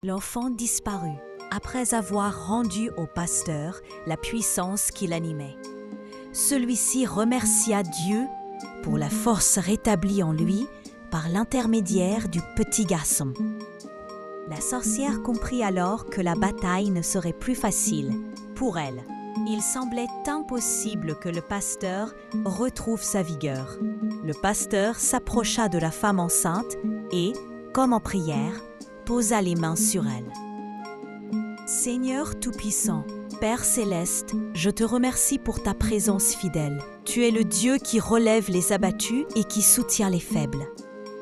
L'enfant disparut, après avoir rendu au pasteur la puissance qui l'animait. Celui-ci remercia Dieu pour la force rétablie en lui par l'intermédiaire du petit garçon. La sorcière comprit alors que la bataille ne serait plus facile pour elle. Il semblait impossible que le pasteur retrouve sa vigueur. Le pasteur s'approcha de la femme enceinte et, comme en prière, posa les mains sur elle. Seigneur Tout-Puissant, Père Céleste, je te remercie pour ta présence fidèle. Tu es le Dieu qui relève les abattus et qui soutient les faibles.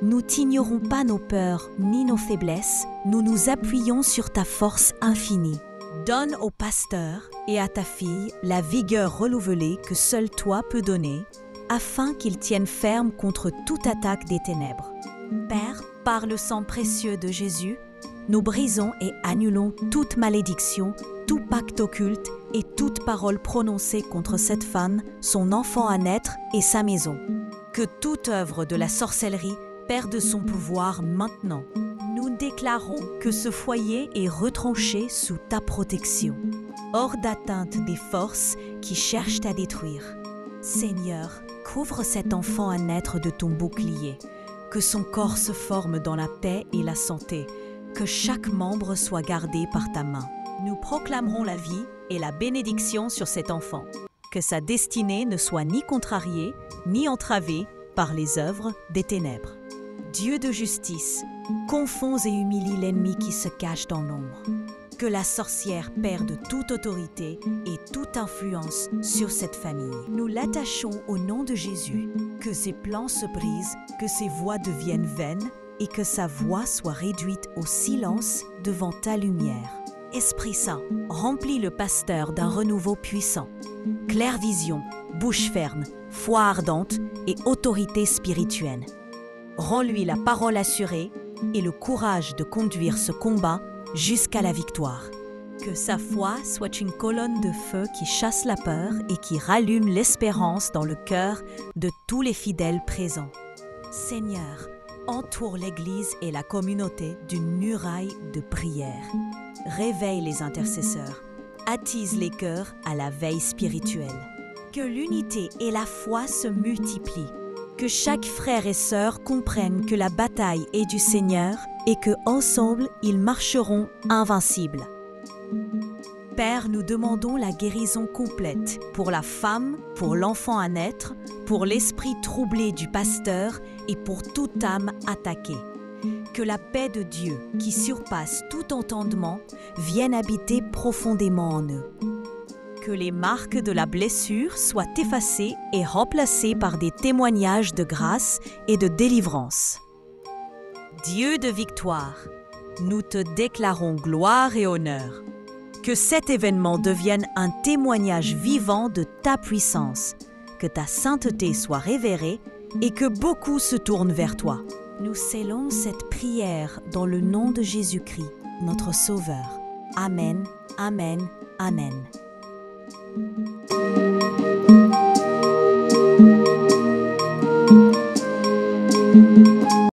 Nous t'ignorons pas nos peurs ni nos faiblesses, nous nous appuyons sur ta force infinie. Donne au pasteur et à ta fille la vigueur renouvelée que seul toi peux donner, afin qu'ils tiennent ferme contre toute attaque des ténèbres. Père, par le sang précieux de Jésus, nous brisons et annulons toute malédiction, tout pacte occulte et toute parole prononcée contre cette femme, son enfant à naître et sa maison. Que toute œuvre de la sorcellerie perde son pouvoir maintenant. Nous déclarons que ce foyer est retranché sous ta protection, hors d'atteinte des forces qui cherchent à détruire. Seigneur, couvre cet enfant à naître de ton bouclier, que son corps se forme dans la paix et la santé, que chaque membre soit gardé par ta main. Nous proclamerons la vie et la bénédiction sur cet enfant, que sa destinée ne soit ni contrariée, ni entravée par les œuvres des ténèbres. Dieu de justice, confonds et humilie l'ennemi qui se cache dans l'ombre. Que la sorcière perde toute autorité et toute influence sur cette famille. Nous l'attachons au nom de Jésus, que ses plans se brisent, que ses voies deviennent vaines et que sa voix soit réduite au silence devant ta lumière. Esprit Saint, remplis le pasteur d'un renouveau puissant. Claire vision, bouche ferme, foi ardente et autorité spirituelle. Rends-lui la parole assurée et le courage de conduire ce combat jusqu'à la victoire. Que sa foi soit une colonne de feu qui chasse la peur et qui rallume l'espérance dans le cœur de tous les fidèles présents. Seigneur, entoure l'Église et la communauté d'une muraille de prière. Réveille les intercesseurs, attise les cœurs à la veille spirituelle. Que l'unité et la foi se multiplient. Que chaque frère et sœur comprenne que la bataille est du Seigneur et que ensemble ils marcheront invincibles. Père, nous demandons la guérison complète pour la femme, pour l'enfant à naître, pour l'esprit troublé du pasteur et pour toute âme attaquée. Que la paix de Dieu, qui surpasse tout entendement, vienne habiter profondément en eux. Que les marques de la blessure soient effacées et remplacées par des témoignages de grâce et de délivrance. Dieu de victoire, nous te déclarons gloire et honneur. Que cet événement devienne un témoignage vivant de ta puissance, que ta sainteté soit révérée et que beaucoup se tournent vers toi. Nous scellons cette prière dans le nom de Jésus-Christ, notre Sauveur. Amen, Amen, Amen. Thank you.